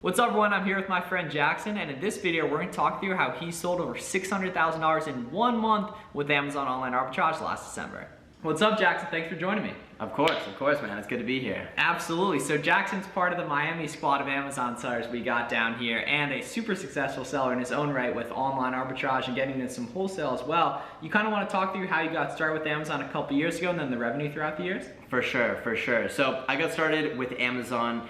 What's up everyone, I'm here with my friend Jackson, and in this video we're going to talk through how he sold over $600,000 in 1 month with Amazon Online Arbitrage last December. What's up Jackson, thanks for joining me. Of course man, it's good to be here. Absolutely, so Jackson's part of the Miami squad of Amazon sellers we got down here and a super successful seller in his own right with online arbitrage and getting into some wholesale as well. You kind of want to talk through how you got started with Amazon a couple years ago and then the revenue throughout the years? For sure. So I got started with Amazon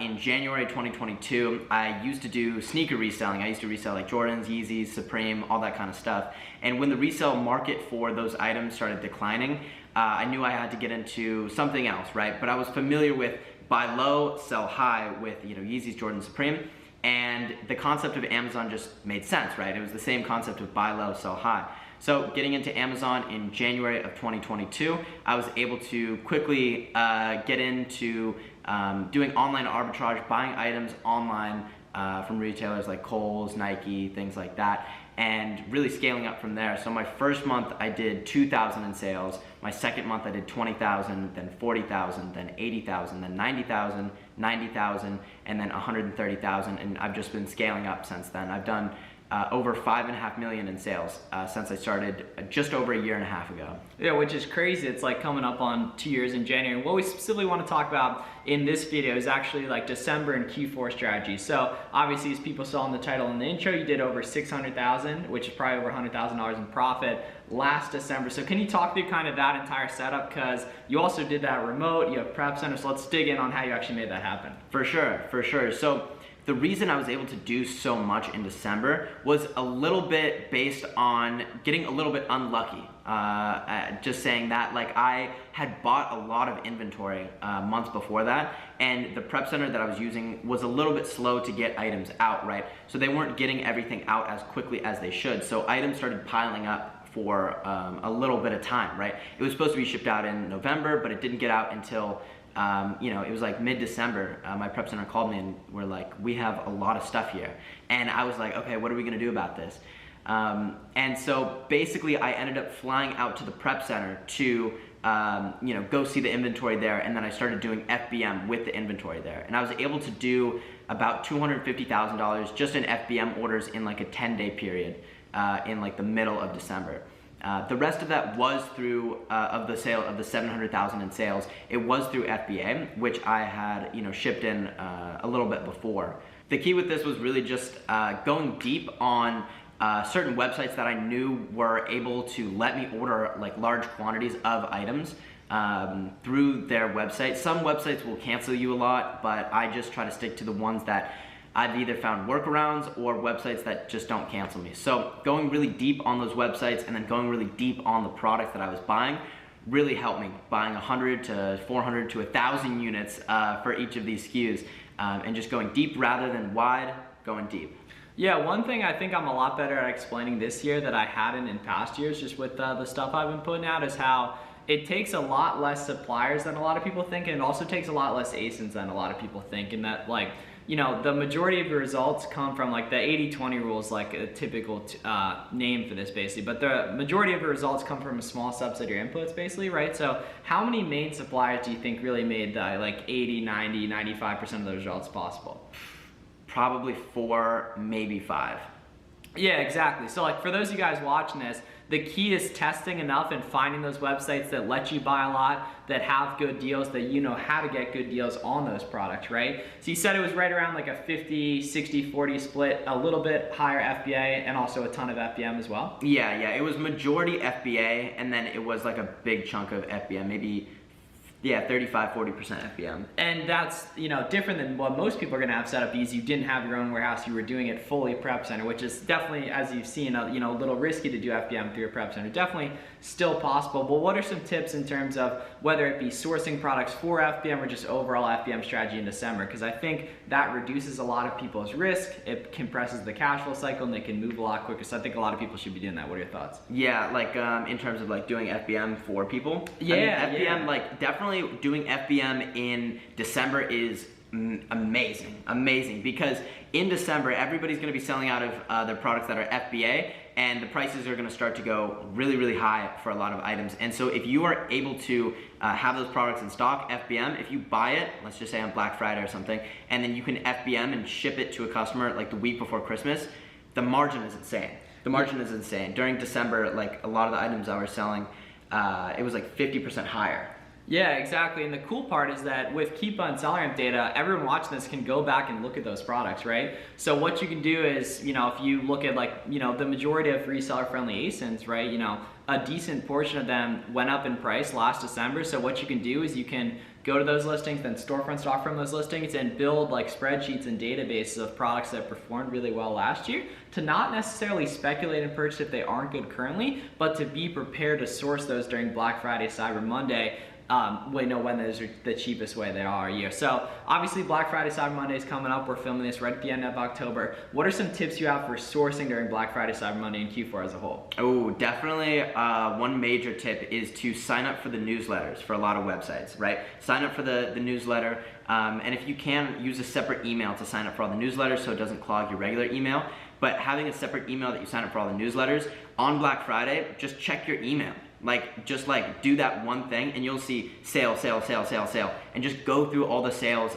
in January 2022. I used to do sneaker reselling. I used to resell like Jordans, Yeezys, Supreme, all that kind of stuff. And when the resale market for those items started declining, I knew I had to get into something else, right? But I was familiar with buy low, sell high with Yeezys, Jordans, Supreme. And the concept of Amazon just made sense, right? It was the same concept of buy low, sell high. So getting into Amazon in January of 2022, I was able to quickly get into doing online arbitrage, buying items online from retailers like Kohl's, Nike, things like that, and really scaling up from there. So my first month I did 2,000 in sales. My second month I did 20,000, then 40,000, then 80,000, then 90,000, 90,000, and then 130,000. And I've just been scaling up since then. I've done over $5.5 million in sales since I started just over a year and a half ago. Yeah, which is crazy. It's like coming up on 2 years in January. And what we specifically want to talk about in this video is actually like December and Q4 strategy. So obviously, as people saw in the title and the intro, you did over 600,000, which is probably over $100,000 in profit last December. So can you talk through kind of that entire setup? Because you also did that remote, you have prep center. So let's dig in on how you actually made that happen. For sure. So the reason I was able to do so much in December was a little bit based on getting a little bit unlucky. Just saying that, like, I had bought a lot of inventory months before that, and the prep center that I was using was a little bit slow to get items out, right? So they weren't getting everything out as quickly as they should. So items started piling up for a little bit of time, right? It was supposed to be shipped out in November, but it didn't get out until it was like mid-December. My prep center called me and were like, we have a lot of stuff here. And I was like, okay, what are we gonna do about this? And so basically I ended up flying out to the prep center to go see the inventory there, and then I started doing FBM with the inventory there. And I was able to do about $250,000 just in FBM orders in like a 10-day period in like the middle of December. The rest of that was through of the sale of the 700,000 in sales. It was through FBA, which I had shipped in a little bit before. The key with this was really just going deep on certain websites that I knew were able to let me order like large quantities of items through their website. Some websites will cancel you a lot, but I just try to stick to the ones that I've either found workarounds or websites that just don't cancel me. So going really deep on those websites and then going really deep on the products that I was buying really helped me, buying 100 to 400 to 1,000 units for each of these SKUs, and just going deep rather than wide, going deep. Yeah, one thing I think I'm a lot better at explaining this year that I hadn't in past years, just with the stuff I've been putting out, is how it takes a lot less suppliers than a lot of people think, and it also takes a lot less ASINs than a lot of people think, and that the majority of your results come from like the 80-20 rule is like a typical name for this basically, but the majority of your results come from a small subset of your inputs basically, right? So how many main suppliers do you think really made like 80, 90, 95% of the results possible? Probably 4, maybe 5. Yeah, exactly. So like for those of you guys watching this, the key is testing enough and finding those websites that let you buy a lot, that have good deals, that you know how to get good deals on those products, right? So you said it was right around like a 50, 60, 40 split, a little bit higher FBA and also a ton of FBM as well? Yeah, it was majority FBA, and then it was like a big chunk of FBM, maybe 35-40% FBM. And that's different than what most people are gonna have set up, because you didn't have your own warehouse, you were doing it fully prep center, which is definitely, as you've seen, a little risky to do FBM through a prep center. Definitely still possible, but what are some tips in terms of whether it be sourcing products for FBM or just overall FBM strategy in December? Because I think that reduces a lot of people's risk, it compresses the cash flow cycle, and they can move a lot quicker. So I think a lot of people should be doing that. What are your thoughts? Yeah, like in terms of like doing FBM for people? Yeah, FBM, like definitely doing FBM in December is amazing, because in December everybody's going to be selling out of their products that are FBA, and the prices are going to start to go really high for a lot of items. And so if you are able to have those products in stock, FBM, if you buy it, let's just say on Black Friday or something, and then you can FBM and ship it to a customer like the week before Christmas, the margin is insane. The margin is insane. During December, like a lot of the items I was selling, it was like 50% higher. Yeah, exactly. And the cool part is that with Keep on SellerAmp data, everyone watching this can go back and look at those products, right? So what you can do is, you know, if you look at like, you know, the majority of reseller-friendly ASINs, right, you know, a decent portion of them went up in price last December. So what you can do is you can go to those listings, then storefront stock from those listings, and build like spreadsheets and databases of products that performed really well last year, to not necessarily speculate and purchase if they aren't good currently, but to be prepared to source those during Black Friday, Cyber Monday, when those are the cheapest way they are a year. So obviously Black Friday, Cyber Monday is coming up. We're filming this right at the end of October. What are some tips you have for sourcing during Black Friday, Cyber Monday, and Q4 as a whole? Oh, definitely one major tip is to sign up for the newsletters for a lot of websites, right? Sign up for the newsletter, and if you can, use a separate email to sign up for all the newsletters so it doesn't clog your regular email. But having a separate email that you sign up for all the newsletters, on Black Friday, just check your email. Just do that one thing and you'll see sale, and just go through all the sales,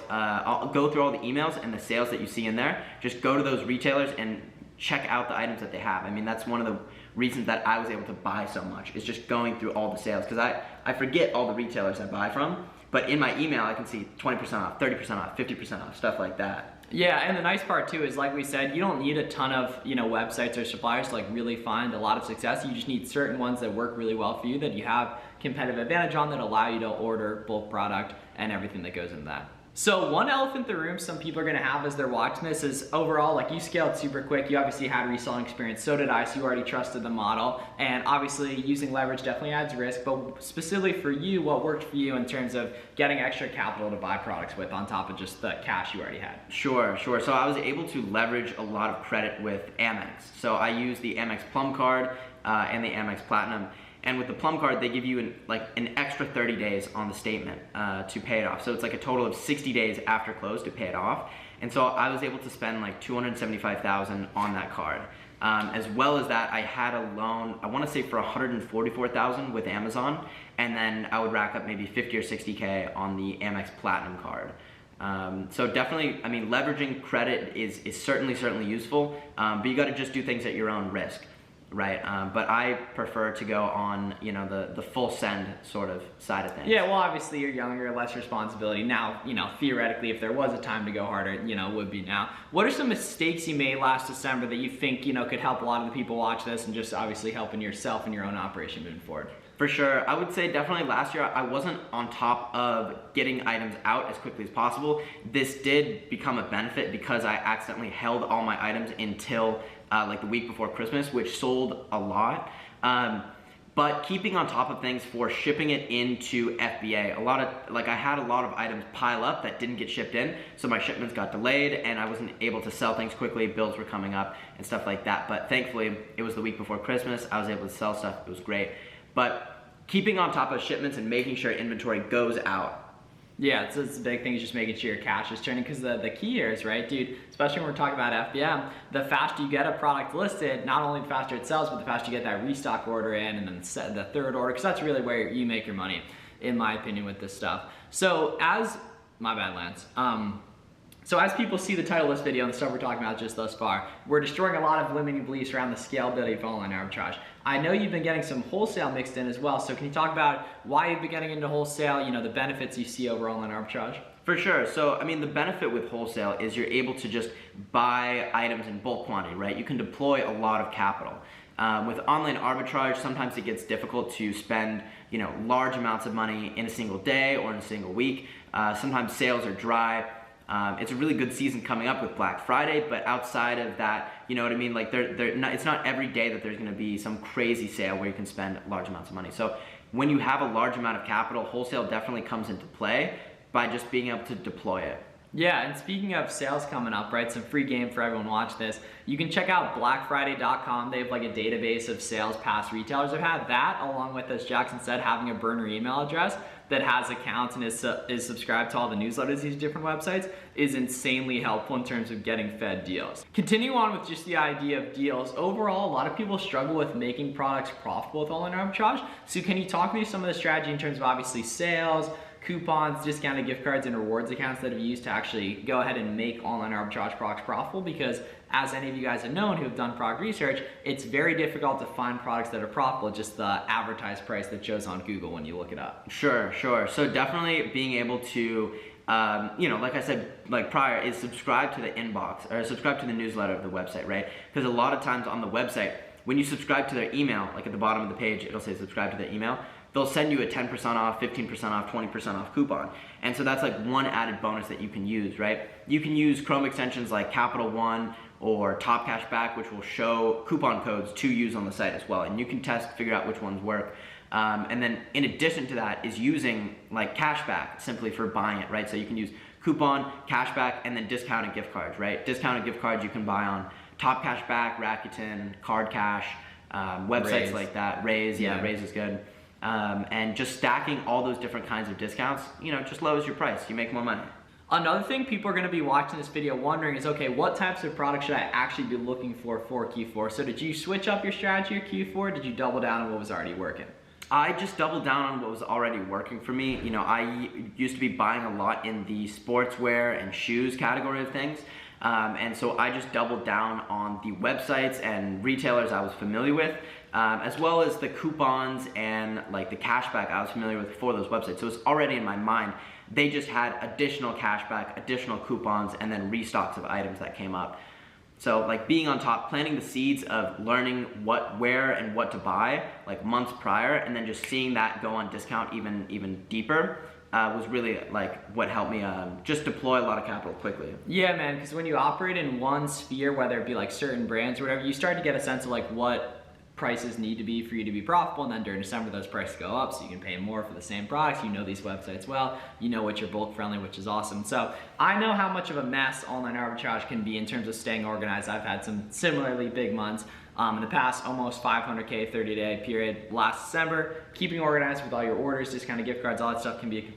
go through all the emails and the sales that you see in there. Just go to those retailers and check out the items that they have. I mean, that's one of the reasons that I was able to buy so much, is just going through all the sales, because I forget all the retailers I buy from, but in my email I can see 20% off, 30% off, 50% off, stuff like that. Yeah, and the nice part too is, like we said, you don't need a ton of, you know, websites or suppliers to like really find a lot of success. You just need certain ones that work really well for you, that you have competitive advantage on, that allow you to order bulk product and everything that goes into that. So one elephant in the room some people are gonna have as they're watching this is, overall, like, you scaled super quick. You obviously had reselling experience, so did I, so you already trusted the model. And obviously using leverage definitely adds risk, but specifically for you, what worked for you in terms of getting extra capital to buy products with on top of just the cash you already had? Sure. So I was able to leverage a lot of credit with Amex. So I used the Amex Plum card and the Amex Platinum. And with the Plum card, they give you an extra 30 days on the statement to pay it off. So it's like a total of 60 days after close to pay it off. And so I was able to spend like $275,000 on that card. As well as that, I had a loan, I want to say for $144,000 with Amazon, and then I would rack up maybe 50 or 60K on the Amex Platinum card. So definitely, I mean, leveraging credit is certainly useful, but you got to just do things at your own risk. Right, but I prefer to go on, you know, the full send sort of side of things. Yeah, well, obviously you're younger, less responsibility. Now, you know, theoretically, if there was a time to go harder, you know, it would be now. What are some mistakes you made last December that you think, you know, could help a lot of the people watch this, and just obviously helping yourself and your own operation moving forward? For sure, I would say definitely last year I wasn't on top of getting items out as quickly as possible. This did become a benefit because I accidentally held all my items until like the week before Christmas, which sold a lot. But keeping on top of things for shipping it into FBA, I had a lot of items pile up that didn't get shipped in, so my shipments got delayed and I wasn't able to sell things quickly, bills were coming up and stuff like that. But thankfully, it was the week before Christmas, I was able to sell stuff, it was great. But keeping on top of shipments and making sure inventory goes out. Yeah, it's a big thing, is just making sure your cash is turning, because the key here is, right, dude, especially when we're talking about FBM, the faster you get a product listed, not only the faster it sells, but the faster you get that restock order in, and then the third order, because that's really where you make your money, in my opinion, with this stuff. So my bad, Lance. So as people see the title of this video and the stuff we're talking about just thus far, we're destroying a lot of limiting beliefs around the scalability of online arbitrage. I know you've been getting some wholesale mixed in as well, so can you talk about why you've been getting into wholesale, you know, the benefits you see over online arbitrage? For sure. So, I mean, the benefit with wholesale is you're able to just buy items in bulk quantity, right? You can deploy a lot of capital. With online arbitrage, sometimes it gets difficult to spend, you know, large amounts of money in a single day or in a single week. Sometimes sales are dry. It's a really good season coming up with Black Friday, but outside of that, you know what I mean? Like, it's not every day that there's going to be some crazy sale where you can spend large amounts of money. So when you have a large amount of capital, wholesale definitely comes into play by just being able to deploy it. Yeah, and speaking of sales coming up, right, some free game for everyone watch this. You can check out blackfriday.com. They have like a database of sales past retailers have had. That, along with, as Jackson said, having a burner email address, that has accounts and is subscribed to all the newsletters, these different websites, is insanely helpful in terms of getting fed deals. Continue on with just the idea of deals. Overall, a lot of people struggle with making products profitable with online arbitrage. So can you talk me through some of the strategy in terms of obviously sales, coupons, discounted gift cards, and rewards accounts that have used to actually go ahead and make online arbitrage products profitable? Because as any of you guys have known who have done product research, it's very difficult to find products that are profitable, just the advertised price that shows on Google when you look it up. Sure. So definitely being able to, like I said, like prior, is subscribe to the inbox or subscribe to the newsletter of the website, right? Because a lot of times on the website, when you subscribe to their email, like at the bottom of the page, it'll say subscribe to their email. They'll send you a 10% off, 15% off, 20% off coupon. And so that's like one added bonus that you can use, right? You can use Chrome extensions like Capital One or Top Cashback, which will show coupon codes to use on the site as well. And you can test, figure out which ones work. And then in addition to that is using like cashback simply for buying it, right? So you can use coupon, cashback, and then discounted gift cards, right? Discounted gift cards you can buy on Top Cashback, Rakuten, Card Cash, websites Raise. Like that. Raise, yeah, Raise is good. And just stacking all those different kinds of discounts, just lowers your price. You make more money. Another thing people are going to be watching this video wondering is, okay, what types of products should I actually be looking for Q4? So did you switch up your strategy or Q4? Did you double down on what was already working? I just doubled down on what was already working for me. I used to be buying a lot in the sportswear and shoes category of things. And so I just doubled down on the websites and retailers I was familiar with, as well as the coupons and like the cashback I was familiar with for those websites. So it's already in my mind. They just had additional cashback, additional coupons, and then restocks of items that came up. So like being on top, planting the seeds of learning what, where, and what to buy like months prior, and then just seeing that go on discount even deeper. Was really like what helped me just deploy a lot of capital quickly. Yeah, man, because when you operate in one sphere, whether it be like certain brands or whatever, you start to get a sense of like what prices need to be for you to be profitable, and then during December those prices go up so you can pay more for the same products. You know these websites well, you know which are bulk friendly, which is awesome. So I know how much of a mess online arbitrage can be in terms of staying organized. I've had some similarly big months. In the past almost 500K 30-day period last December. Keeping organized with all your orders, discounted gift cards, all that stuff can be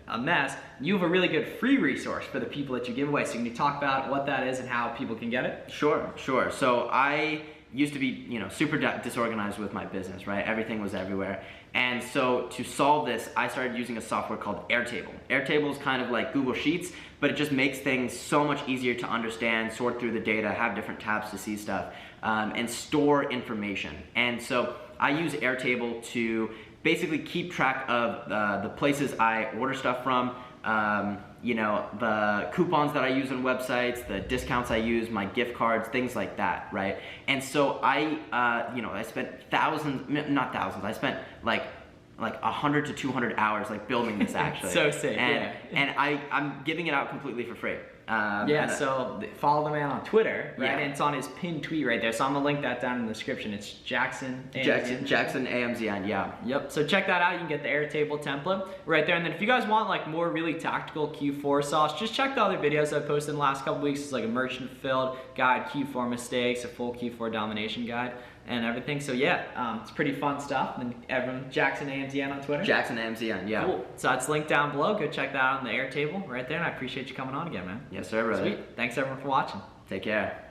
a mess. You have a really good free resource for the people that you give away. So can you talk about what that is and how people can get it? Sure. So I used to be, super disorganized with my business, right? Everything was everywhere. And so to solve this, I started using a software called Airtable. Airtable is kind of like Google Sheets, but it just makes things so much easier to understand, sort through the data, have different tabs to see stuff, and store information. And so I use Airtable to basically keep track of the places I order stuff from, the coupons that I use on websites, the discounts I use, my gift cards, things like that, right? And so I spent I spent like 100 to 200 hours like building this actually. So sick, and, yeah. And I'm giving it out completely for free. So follow the man on Twitter, right? Yeah. And it's on his pinned tweet right there. So I'm gonna link that down in the description. It's Jackson AMZN, yeah. Yep. So check that out. You can get the Airtable template right there. And then if you guys want like more really tactical Q4 sauce, just check the other videos I've posted in the last couple weeks. It's like a merchant fulfilled guide, Q4 mistakes, a full Q4 domination guide, and everything. So yeah, it's pretty fun stuff. And everyone, Jackson AMZN on Twitter. Jackson AMZN, yeah. Cool. So that's linked down below. Go check that out on the Airtable right there. And I appreciate you coming on again, man. Yes, sir, brother. Sweet. Thanks everyone for watching. Take care.